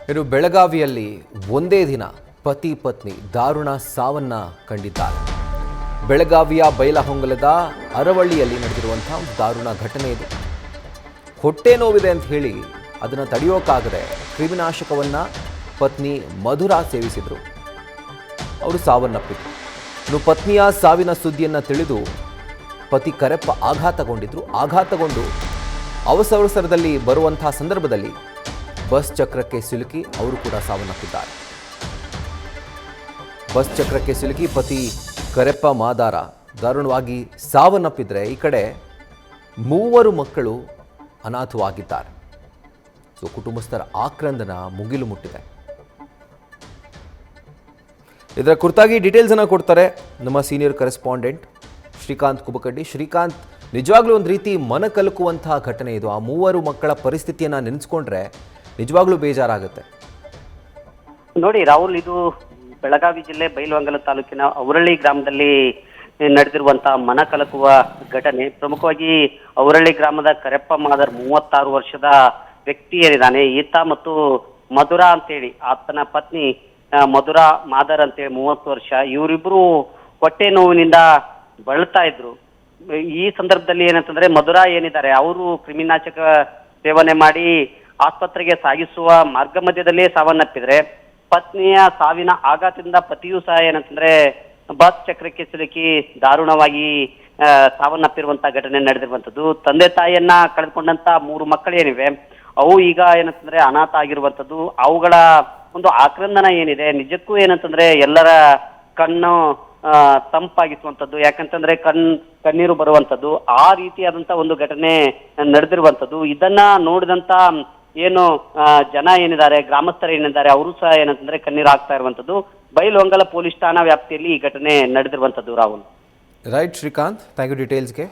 ಇನ್ನು ಬೆಳಗಾವಿಯಲ್ಲಿ ಒಂದೇ ದಿನ ಪತಿ ಪತ್ನಿ ದಾರುಣ ಸಾವನ್ನ ಕಂಡಿದ್ದಾರೆ. ಬೆಳಗಾವಿಯ ಬೈಲಹೊಂಗಲದ ಅರವಳ್ಳಿಯಲ್ಲಿ ನಡೆದಿರುವಂತಹ ದಾರುಣ ಘಟನೆ ಇದು. ಹೊಟ್ಟೆ ನೋವಿದೆ ಅಂತ ಹೇಳಿ ಅದನ್ನು ತಡೆಯೋಕ್ಕಾಗದೆ ಕ್ರಿಮಿನಾಶಕವನ್ನ ಪತ್ನಿ ಮಧುರಾ ಸೇವಿಸಿದ್ರು. ಅವರು ಸಾವನ್ನಪ್ಪಿದ್ರು. ಇನ್ನು ಪತ್ನಿಯ ಸಾವಿನ ಸುದ್ದಿಯನ್ನು ತಿಳಿದು ಪತಿ ಕರೆಪ್ಪ ಆಘಾತಗೊಂಡು ಅವಸರದಲ್ಲಿ ಬರುವಂತಹ ಸಂದರ್ಭದಲ್ಲಿ ಬಸ್ ಚಕ್ರಕ್ಕೆ ಸಿಲುಕಿ ಅವರು ಕೂಡ ಸಾವನ್ನಪ್ಪಿದ್ದಾರೆ. ಬಸ್ ಚಕ್ರಕ್ಕೆ ಸಿಲುಕಿ ಪತಿ ಕರೆಪ್ಪ ಮಾದಾರ ದಾರುಣವಾಗಿ ಸಾವನ್ನಪ್ಪಿದ್ರೆ, ಈ ಕಡೆ 3 ಮಕ್ಕಳು ಅನಾಥವಾಗಿದ್ದಾರೆ. ಸೊ ಕುಟುಂಬಸ್ಥರ ಆಕ್ರಂದನ ಮುಗಿಲು ಮುಟ್ಟಿದೆ. ಇದರ ಕುರಿತಾಗಿ ಡೀಟೇಲ್ಸ್ ಅನ್ನು ಕೊಡ್ತಾರೆ ನಮ್ಮ ಸೀನಿಯರ್ ಕರೆಸ್ಪಾಂಡೆಂಟ್ ಶ್ರೀಕಾಂತ್ ಕುಬಕಡ್ಡಿ. ಶ್ರೀಕಾಂತ್, ನಿಜವಾಗ್ಲೂ ಒಂದು ರೀತಿ ಮನ ಕಲಕುವಂತಹ ಘಟನೆ ಇದು. ಆ 3 ಮಕ್ಕಳ ಪರಿಸ್ಥಿತಿಯನ್ನ ನೆನೆಸ್ಕೊಂಡ್ರೆ ನಿಜವಾಗ್ಲೂ ಬೇಜಾರಾಗುತ್ತೆ. ನೋಡಿ ರಾಹುಲ್, ಇದು ಬೆಳಗಾವಿ ಜಿಲ್ಲೆ ಬೈಲಹೊಂಗಲ ತಾಲೂಕಿನ ಔರಳ್ಳಿ ಗ್ರಾಮದಲ್ಲಿ ನಡೆದಿರುವಂತಹ ಮನ ಕಲಕುವ ಘಟನೆ. ಪ್ರಮುಖವಾಗಿ ಔರಳ್ಳಿ ಗ್ರಾಮದ ಕರೆಪ್ಪ ಮಾದರ್ 36 ವರ್ಷದ ವ್ಯಕ್ತಿ ಏನಿದ್ದಾನೆ, ಈತ ಮತ್ತು ಮಧುರಾ ಅಂತೇಳಿ ಆತನ ಪತ್ನಿ ಮಧುರಾ ಮಾದರ್ ಅಂತೇಳಿ 30 ವರ್ಷ, ಇವರಿಬ್ರು ಹೊಟ್ಟೆ ನೋವಿನಿಂದ ಬಳಲ್ತಾ ಇದ್ರು. ಈ ಸಂದರ್ಭದಲ್ಲಿ ಏನಂತಂದ್ರೆ ಮಧುರಾ ಏನಿದ್ದಾರೆ ಅವರು ಕ್ರಿಮಿನಾಶಕ ಸೇವನೆ ಮಾಡಿ ಆಸ್ಪತ್ರೆಗೆ ಸಾಗಿಸುವ ಮಾರ್ಗ ಮಧ್ಯದಲ್ಲೇ ಸಾವನ್ನಪ್ಪಿದ್ರೆ, ಪತ್ನಿಯ ಸಾವಿನ ಆಘಾತದಿಂದ ಪತಿಯೂ ಸಹ ಏನಂತಂದ್ರೆ ಬಸ್ ಚಕ್ರಕ್ಕೆ ಸಿಲುಕಿ ದಾರುಣವಾಗಿ ಸಾವನ್ನಪ್ಪಿರುವಂತ ಘಟನೆ ನಡೆದಿರುವಂತದ್ದು. ತಂದೆ ತಾಯಿಯನ್ನ ಕಳೆದುಕೊಂಡಂತ 3 ಮಕ್ಕಳೇನಿವೆ ಅವು ಈಗ ಏನಂತಂದ್ರೆ ಅನಾಥ ಆಗಿರುವಂತದ್ದು. ಅವುಗಳ ಒಂದು ಆಕ್ರಂದನ ಏನಿದೆ ನಿಜಕ್ಕೂ ಏನಂತಂದ್ರೆ ಎಲ್ಲರ ಕಣ್ಣು ತಂಪಾಗಿಸುವಂಥದ್ದು. ಯಾಕಂತಂದ್ರೆ ಕಣ್ಣೀರು ಬರುವಂಥದ್ದು, ಆ ರೀತಿಯಾದಂತ ಒಂದು ಘಟನೆ ನಡೆದಿರುವಂಥದ್ದು. ಇದನ್ನ ನೋಡಿದಂತ ಏನು ಜನ ಏನಿದ್ದಾರೆ, ಗ್ರಾಮಸ್ಥರು ಏನಿದ್ದಾರೆ, ಅವರು ಸಹ ಏನಂತಂದ್ರೆ ಕಣ್ಣೀರು ಹಾಕ್ತಾ ಇರುವಂತದ್ದು. ಬೈಲಹೊಂಗಲ ಪೊಲೀಸ್ ಠಾಣಾ ವ್ಯಾಪ್ತಿಯಲ್ಲಿ ಈ ಘಟನೆ ನಡೆದಿರುವಂತದ್ದು Rahul. Right Srikanth, thank you ಡೀಟೇಲ್ಸ್ಗೆ.